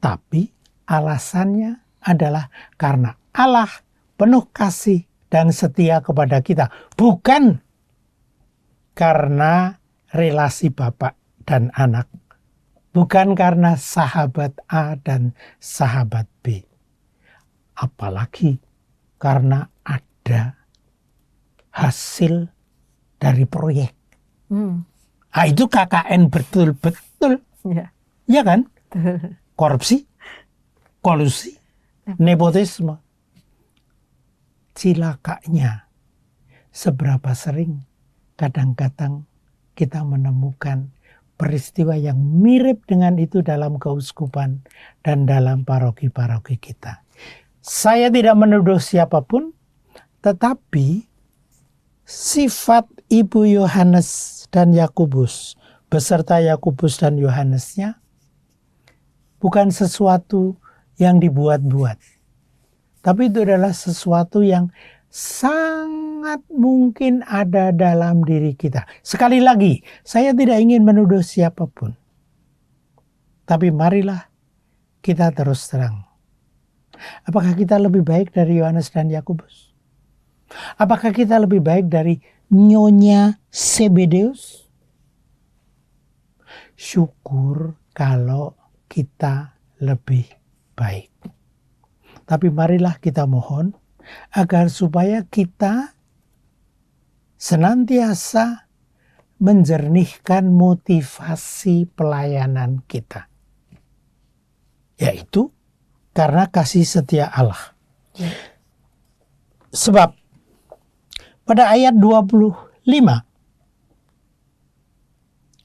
Tapi alasannya adalah karena Allah penuh kasih dan setia kepada kita. Bukan karena relasi bapak dan anak. Bukan karena sahabat A dan sahabat B. Apalagi karena ada hasil dari proyek. Nah, itu KKN betul-betul. Ya kan? Korupsi, kolusi, nepotisme. Cilakanya, seberapa sering kadang-kadang kita menemukan peristiwa yang mirip dengan itu dalam keuskupan dan dalam paroki-paroki kita. Saya tidak menuduh siapapun, tetapi sifat Ibu Yohanes dan Yakobus beserta Yakobus dan Yohanesnya bukan sesuatu yang dibuat-buat. Tapi itu adalah sesuatu yang sangat mungkin ada dalam diri kita. Sekali lagi, saya tidak ingin menuduh siapapun. Tapi marilah kita terus terang. Apakah kita lebih baik dari Yohanes dan Yakobus? Apakah kita lebih baik dari Nyonya Zebedeus? Syukur kalau kita lebih baik. Tapi marilah kita mohon agar supaya kita senantiasa menjernihkan motivasi pelayanan kita. Yaitu karena kasih setia Allah. Sebab pada ayat 25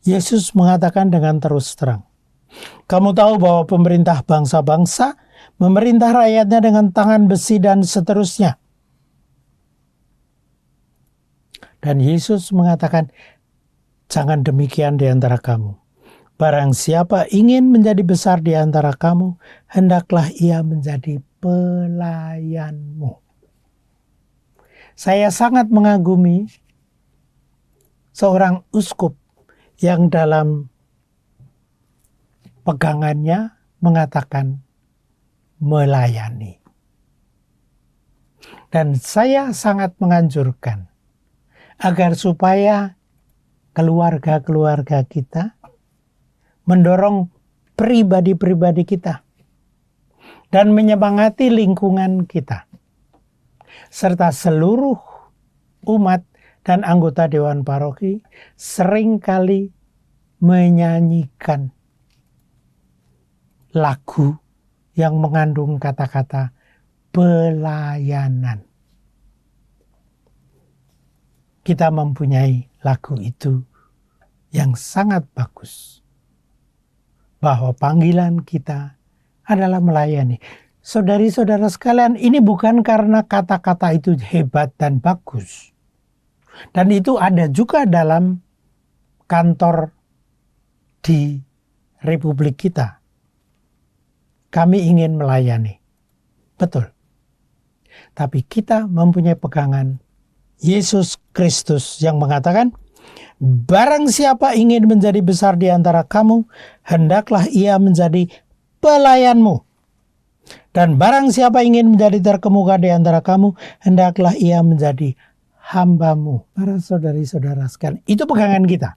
Yesus mengatakan dengan terus terang, kamu tahu bahwa pemerintah bangsa-bangsa memerintah rakyatnya dengan tangan besi dan seterusnya. Dan Yesus mengatakan, jangan demikian di antara kamu. Barang siapa ingin menjadi besar di antara kamu, hendaklah ia menjadi pelayanmu. Saya sangat mengagumi seorang uskup yang dalam pegangannya mengatakan melayani. Dan saya sangat menganjurkan agar supaya keluarga-keluarga kita mendorong pribadi-pribadi kita dan menyemangati lingkungan kita serta seluruh umat dan anggota Dewan Paroki seringkali menyanyikan lagu yang mengandung kata-kata pelayanan. Kita mempunyai lagu itu yang sangat bagus. Bahwa panggilan kita adalah melayani. Saudari-saudara sekalian, ini bukan karena kata-kata itu hebat dan bagus. Dan itu ada juga dalam kantor di Republik kita. Kami ingin melayani. Betul. Tapi kita mempunyai pegangan Yesus Kristus yang mengatakan, barang siapa ingin menjadi besar di antara kamu, hendaklah ia menjadi pelayanmu. Dan barang siapa ingin menjadi terkemuka di antara kamu, hendaklah ia menjadi hambamu. Para saudari-saudara sekalian, itu pegangan kita.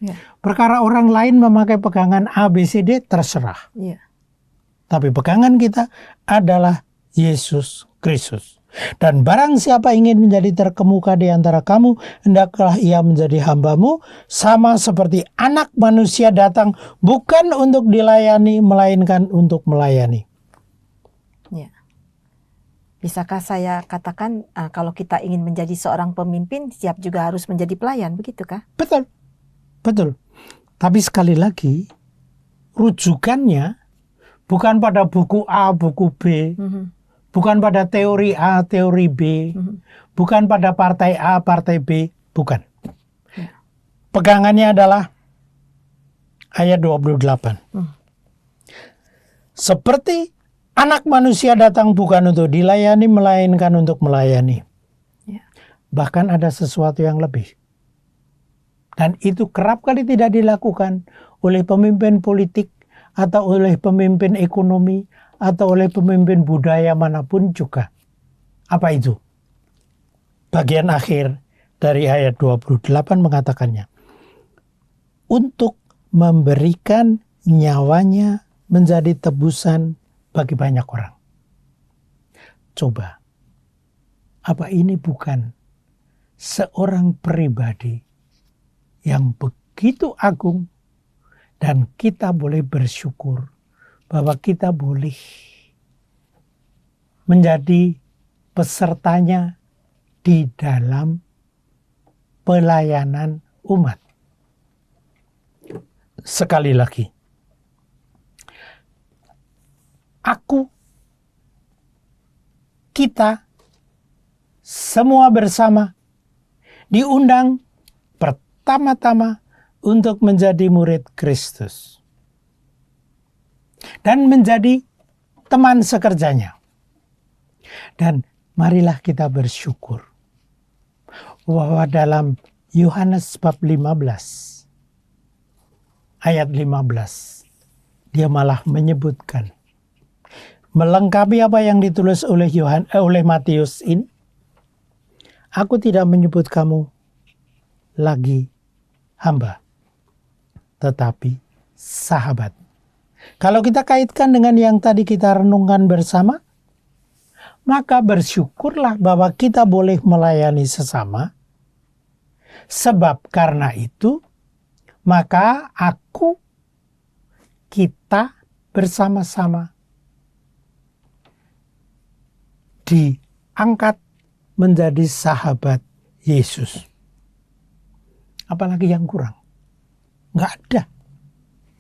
Ya. Perkara orang lain memakai pegangan A, B, C, D terserah. Ya. Tapi pegangan kita adalah Yesus Kristus. Dan barang siapa ingin menjadi terkemuka di antara kamu, hendaklah ia menjadi hambamu, sama seperti Anak Manusia datang bukan untuk dilayani, melainkan untuk melayani. Ya. Bisakah saya katakan kalau kita ingin menjadi seorang pemimpin, siap juga harus menjadi pelayan, begitukah? Betul, betul. Tapi sekali lagi, rujukannya bukan pada buku A, buku B, bukan pada teori A, teori B, bukan pada partai A, partai B, bukan. Pegangannya adalah ayat 28. Seperti Anak Manusia datang bukan untuk dilayani, melainkan untuk melayani. Bahkan ada sesuatu yang lebih. Dan itu kerap kali tidak dilakukan oleh pemimpin politik, atau oleh pemimpin ekonomi, atau oleh pemimpin budaya manapun juga. Apa itu? Bagian akhir dari ayat 28 mengatakannya. Untuk memberikan nyawanya menjadi tebusan bagi banyak orang. Coba, apa ini bukan seorang pribadi yang begitu agung, dan kita boleh bersyukur bahwa kita boleh menjadi pesertanya di dalam pelayanan umat. Sekali lagi, aku, kita, semua bersama diundang pertama-tama untuk menjadi murid Kristus. Dan menjadi teman sekerjanya. Dan marilah kita bersyukur bahwa dalam Yohanes bab 15, ayat 15, dia malah menyebutkan, melengkapi apa yang ditulis oleh Matius ini, aku tidak menyebut kamu lagi hamba, tetapi sahabat. Kalau kita kaitkan dengan yang tadi kita renungkan bersama, maka bersyukurlah bahwa kita boleh melayani sesama. Sebab karena itu, maka aku, kita bersama-sama diangkat menjadi sahabat Yesus. Apalagi yang kurang? Nggak ada.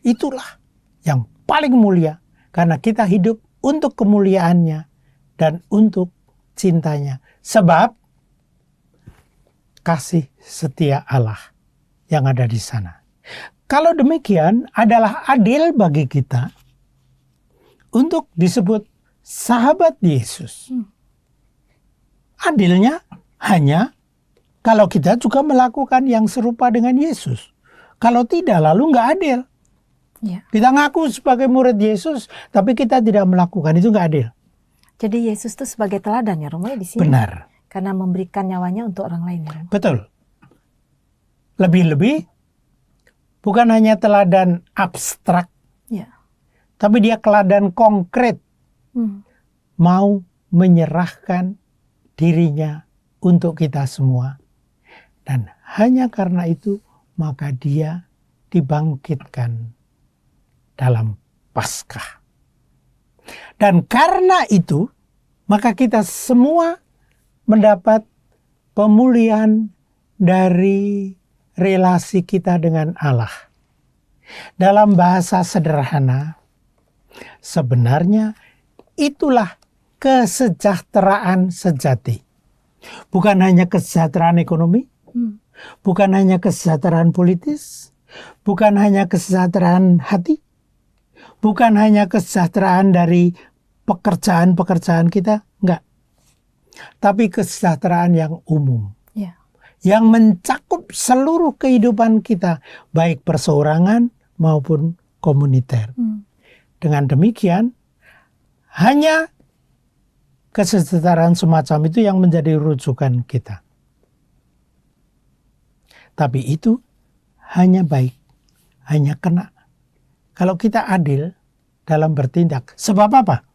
Itulah yang paling mulia. Karena kita hidup untuk kemuliaannya dan untuk cintanya. Sebab kasih setia Allah yang ada di sana. Kalau demikian adalah adil bagi kita untuk disebut sahabat Yesus. Adilnya hanya kalau kita juga melakukan yang serupa dengan Yesus. Kalau tidak, lalu nggak adil. Ya. Kita ngaku sebagai murid Yesus, tapi kita tidak melakukan, itu nggak adil. Jadi Yesus itu sebagai teladan ya Romo di sini. Benar. Karena memberikan nyawanya untuk orang lain ya Romo. Betul. Lebih-lebih, bukan hanya teladan abstrak, Ya. tapi dia teladan konkret. Mau menyerahkan dirinya untuk kita semua. Dan hanya karena itu, maka dia dibangkitkan dalam Paskah. Dan karena itu, maka kita semua mendapat pemulihan dari relasi kita dengan Allah. Dalam bahasa sederhana, sebenarnya itulah kesejahteraan sejati. Bukan hanya kesejahteraan ekonomi, bukan hanya kesejahteraan politis, bukan hanya kesejahteraan hati, bukan hanya kesejahteraan dari pekerjaan-pekerjaan kita, enggak. Tapi kesejahteraan yang umum. Ya. Yang mencakup seluruh kehidupan kita, baik perseorangan maupun komuniter. Dengan demikian, hanya kesejahteraan semacam itu yang menjadi rujukan kita. Tapi itu hanya baik, hanya kena. Kalau kita adil dalam bertindak. Sebab apa?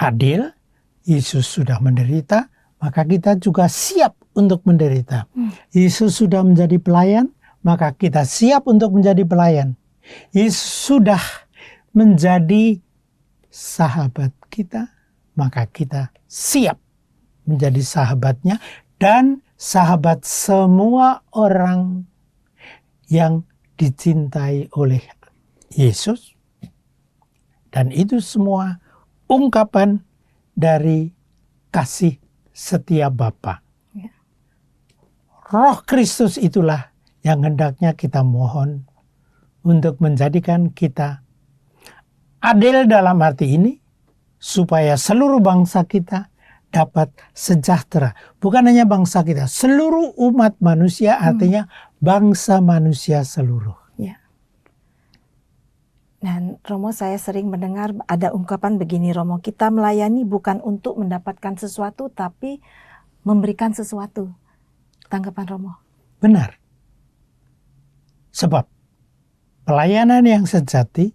Adil, Yesus sudah menderita, maka kita juga siap untuk menderita. Yesus sudah menjadi pelayan, maka kita siap untuk menjadi pelayan. Yesus sudah menjadi sahabat kita, maka kita siap menjadi sahabatnya dan sahabat semua orang yang dicintai oleh Yesus. Dan itu semua ungkapan dari kasih setia Bapa. Roh Kristus itulah yang hendaknya kita mohon untuk menjadikan kita adil dalam arti ini, supaya seluruh bangsa kita dapat sejahtera. Bukan hanya bangsa kita, seluruh umat manusia, artinya bangsa manusia seluruh. Dan Romo, saya sering mendengar ada ungkapan begini, Romo, kita melayani bukan untuk mendapatkan sesuatu, tapi memberikan sesuatu. Tanggapan Romo? Benar. Sebab pelayanan yang sejati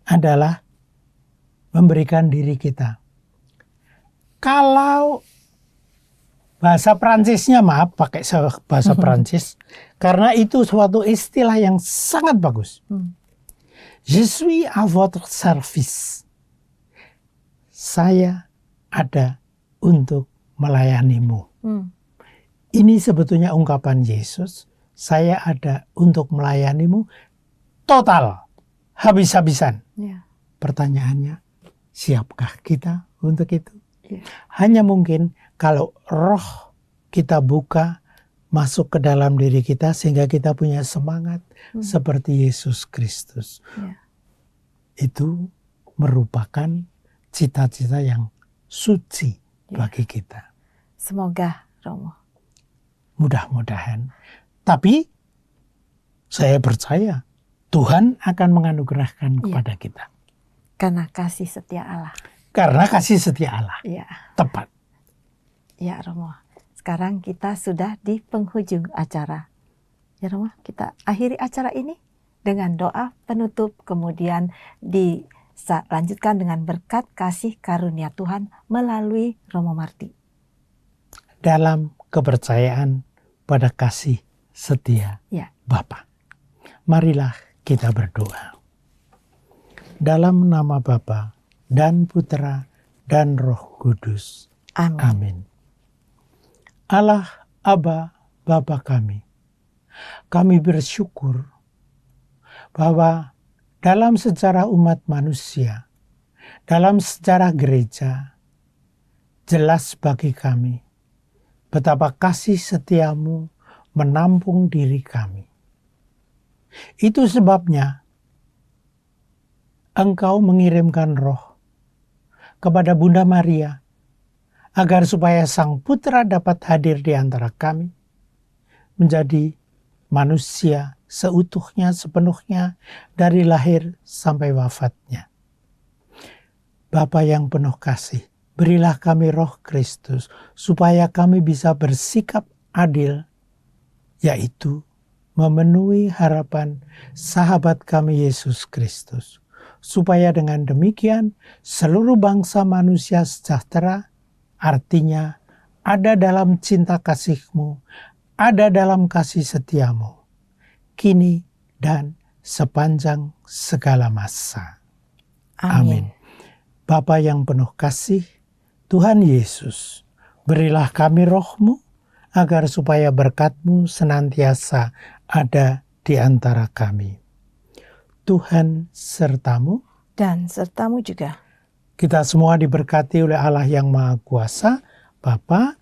adalah memberikan diri kita. Kalau bahasa Prancisnya, maaf pakai bahasa Prancis, karena itu suatu istilah yang sangat bagus. Je suis à votre service. Saya ada untuk melayanimu. Ini sebetulnya ungkapan Yesus. Saya ada untuk melayanimu total, habis-habisan. Pertanyaannya, siapkah kita untuk itu? Hanya mungkin kalau roh kita buka, masuk ke dalam diri kita sehingga kita punya semangat seperti Yesus Kristus. Itu merupakan cita-cita yang suci bagi kita. Semoga, Romo. Mudah-mudahan. Tapi saya percaya Tuhan akan menganugerahkan kepada kita. Karena kasih setia Allah. Karena kasih setia Allah. Tepat. Ya, Romo. Sekarang kita sudah di penghujung acara. Ya, Romo, kita akhiri acara ini dengan doa penutup, kemudian dilanjutkan dengan berkat kasih karunia Tuhan melalui Romo Marty. Dalam kepercayaan pada kasih setia Bapa. Marilah kita berdoa. Dalam nama Bapa dan Putra dan Roh Kudus. Amin. Amin. Allah, Aba, Bapa kami bersyukur bahwa dalam sejarah umat manusia, dalam sejarah gereja, jelas bagi kami betapa kasih setiamu menampung diri kami. Itu sebabnya Engkau mengirimkan Roh kepada Bunda Maria, agar supaya Sang Putra dapat hadir di antara kami, menjadi manusia seutuhnya, sepenuhnya, dari lahir sampai wafatnya. Bapa yang penuh kasih, berilah kami Roh Kristus, supaya kami bisa bersikap adil, yaitu memenuhi harapan sahabat kami Yesus Kristus. Supaya dengan demikian seluruh bangsa manusia sejahtera, artinya ada dalam cinta kasih-Mu, ada dalam kasih setiamu, kini dan sepanjang segala masa. Amin. Bapa yang penuh kasih, Tuhan Yesus, berilah kami Roh-Mu, agar supaya berkat-Mu senantiasa ada di antara kami. Tuhan sertamu, dan sertamu juga. Kita semua diberkati oleh Allah yang Maha Kuasa, Bapa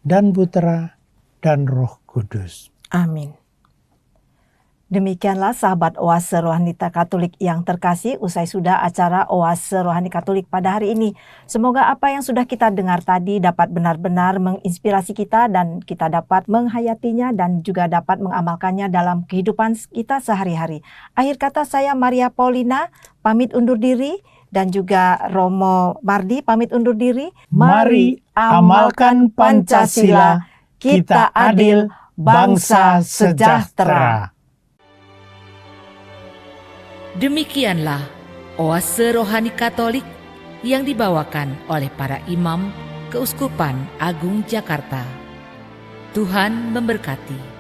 dan Putra dan Roh Kudus. Amin. Demikianlah sahabat Oase Rohanita Katolik yang terkasih, usai sudah acara Oase Rohani Katolik pada hari ini. Semoga apa yang sudah kita dengar tadi dapat benar-benar menginspirasi kita dan kita dapat menghayatinya dan juga dapat mengamalkannya dalam kehidupan kita sehari-hari. Akhir kata, saya Maria Paulina pamit undur diri dan juga Romo Mardi pamit undur diri. Mari amalkan Pancasila, kita adil, bangsa sejahtera. Demikianlah oase rohani Katolik yang dibawakan oleh para imam Keuskupan Agung Jakarta. Tuhan memberkati.